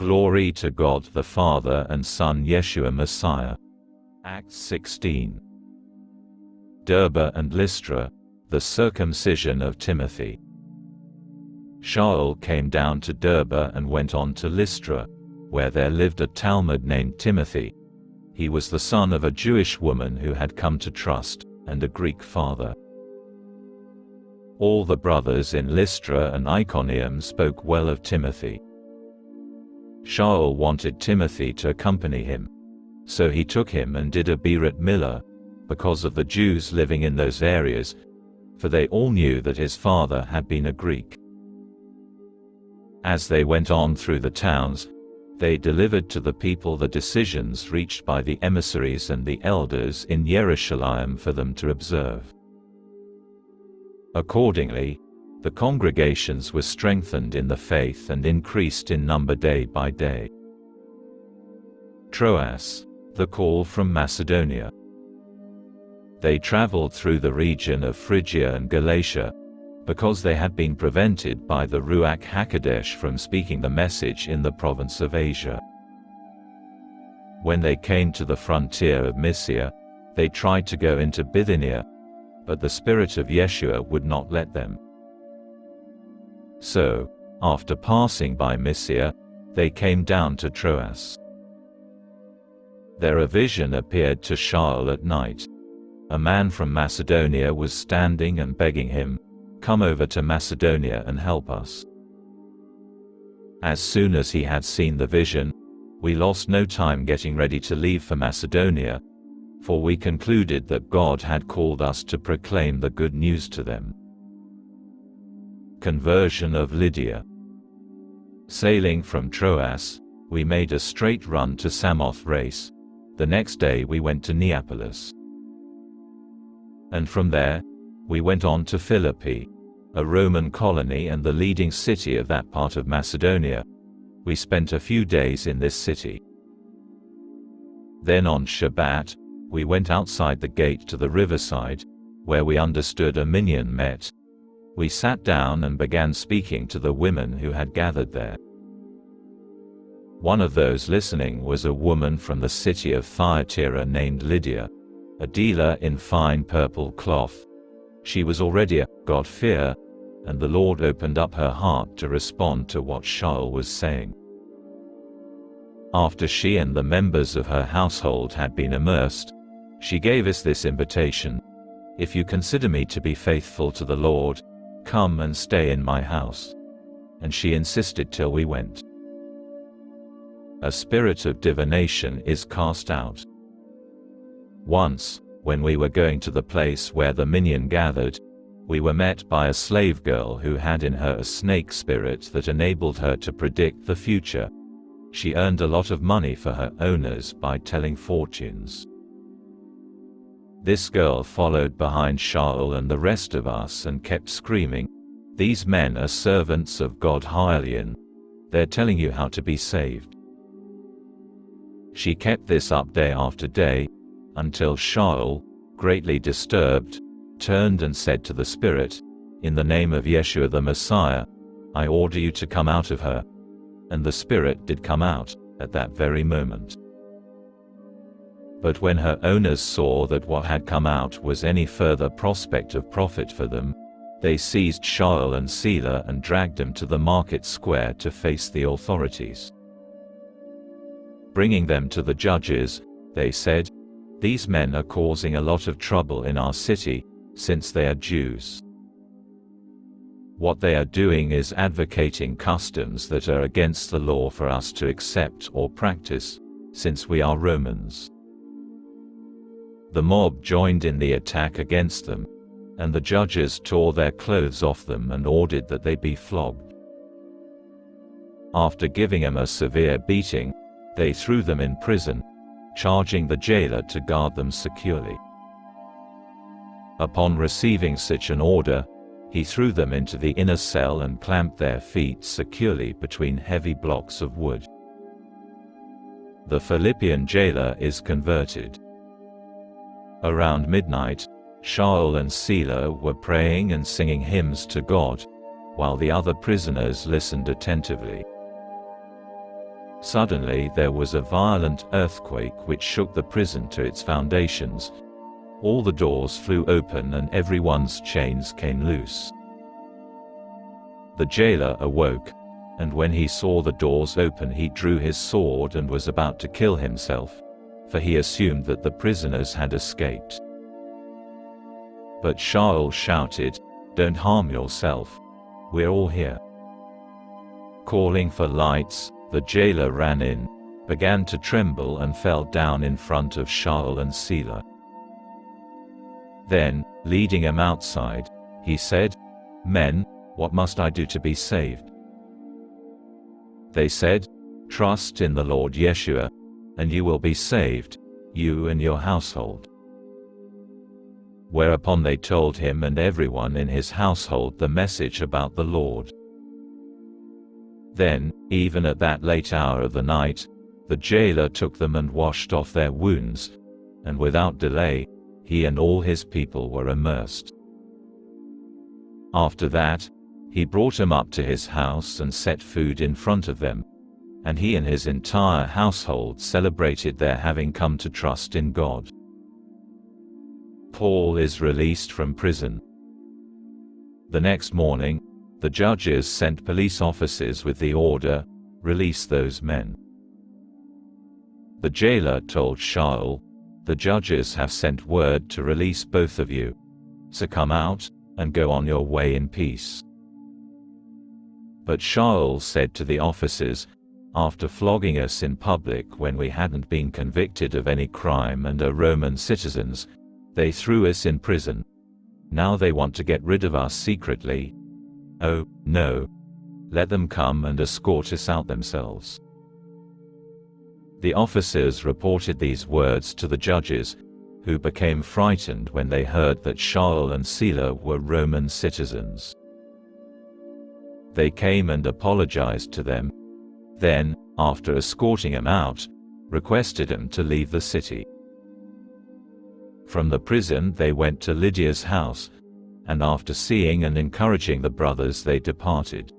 Glory to God the Father and Son Yeshua Messiah. Acts 16. Derbe and Lystra, the circumcision of Timothy. Shaul came down to Derbe and went on to Lystra, where there lived a Talmud named Timothy. He was the son of a Jewish woman who had come to trust, and a Greek father. All the brothers in Lystra and Iconium spoke well of Timothy. Shaul wanted Timothy to accompany him. So he took him and did a Brit Milah, because of the Jews living in those areas, for they all knew that his father had been a Greek. As they went on through the towns, they delivered to the people the decisions reached by the emissaries and the elders in Jerusalem for them to observe. Accordingly, the congregations were strengthened in the faith and increased in number day by day. Troas, the call from Macedonia. They traveled through the region of Phrygia and Galatia, because they had been prevented by the Ruach HaKodesh from speaking the message in the province of Asia. When they came to the frontier of Mysia, they tried to go into Bithynia, but the Spirit of Yeshua would not let them. So, after passing by Mysia, they came down to Troas. There a vision appeared to Shaul at night. A man from Macedonia was standing and begging him, "Come over to Macedonia and help us." As soon as he had seen the vision, we lost no time getting ready to leave for Macedonia, for we concluded that God had called us to proclaim the good news to them. Conversion of Lydia. Sailing from Troas, we made a straight run to Samothrace. The next day we went to Neapolis. And from there, we went on to Philippi, a Roman colony and the leading city of that part of Macedonia. We spent a few days in this city. Then on Shabbat, we went outside the gate to the riverside, where we understood a minyan met. We sat down and began speaking to the women who had gathered there. One of those listening was a woman from the city of Thyatira named Lydia, a dealer in fine purple cloth. She was already a God-fearer, and the Lord opened up her heart to respond to what Shaul was saying. After she and the members of her household had been immersed, she gave us this invitation: "If you consider me to be faithful to the Lord, come and stay in my house." And she insisted till we went. A spirit of divination is cast out. Once, when we were going to the place where the minyan gathered, we were met by a slave girl who had in her a snake spirit that enabled her to predict the future. She earned a lot of money for her owners by telling fortunes. This girl followed behind Shaul and the rest of us and kept screaming, "These men are servants of God Hylian. They're telling you how to be saved." She kept this up day after day, until Shaul, greatly disturbed, turned and said to the spirit, "In the name of Yeshua the Messiah, I order you to come out of her." And the spirit did come out, at that very moment. But when her owners saw that what had come out was any further prospect of profit for them, they seized Shaul and Sila and dragged them to the market square to face the authorities. Bringing them to the judges, they said, "These men are causing a lot of trouble in our city, since they are Jews. What they are doing is advocating customs that are against the law for us to accept or practice, since we are Romans." The mob joined in the attack against them, and the judges tore their clothes off them and ordered that they be flogged. After giving them a severe beating, they threw them in prison, charging the jailer to guard them securely. Upon receiving such an order, he threw them into the inner cell and clamped their feet securely between heavy blocks of wood. The Philippian jailer is converted. Around midnight, Shaul and Sila were praying and singing hymns to God, while the other prisoners listened attentively. Suddenly there was a violent earthquake which shook the prison to its foundations. All the doors flew open and everyone's chains came loose. The jailer awoke, and when he saw the doors open he drew his sword and was about to kill himself, for he assumed that the prisoners had escaped. But Shaul shouted, "Don't harm yourself. We're all here." Calling for lights, the jailer ran in, began to tremble and fell down in front of Shaul and Sila. Then, leading him outside, he said, "Men, what must I do to be saved?" They said, "Trust in the Lord Yeshua, and you will be saved, you and your household." Whereupon they told him and everyone in his household the message about the Lord. Then, even at that late hour of the night, the jailer took them and washed off their wounds, and without delay, he and all his people were immersed. After that, he brought them up to his house and set food in front of them, and he and his entire household celebrated their having come to trust in God. Paul is released from prison. The next morning, the judges sent police officers with the order, "Release those men." The jailer told Shaul, "The judges have sent word to release both of you. So come out, and go on your way in peace." But Shaul said to the officers, "After flogging us in public when we hadn't been convicted of any crime and are Roman citizens, they threw us in prison. Now they want to get rid of us secretly. Oh, no. Let them come and escort us out themselves." The officers reported these words to the judges, who became frightened when they heard that Shaul and Sila were Roman citizens. They came and apologized to them. Then, after escorting him out, requested him to leave the city. From the prison they went to Lydia's house, and after seeing and encouraging the brothers they departed.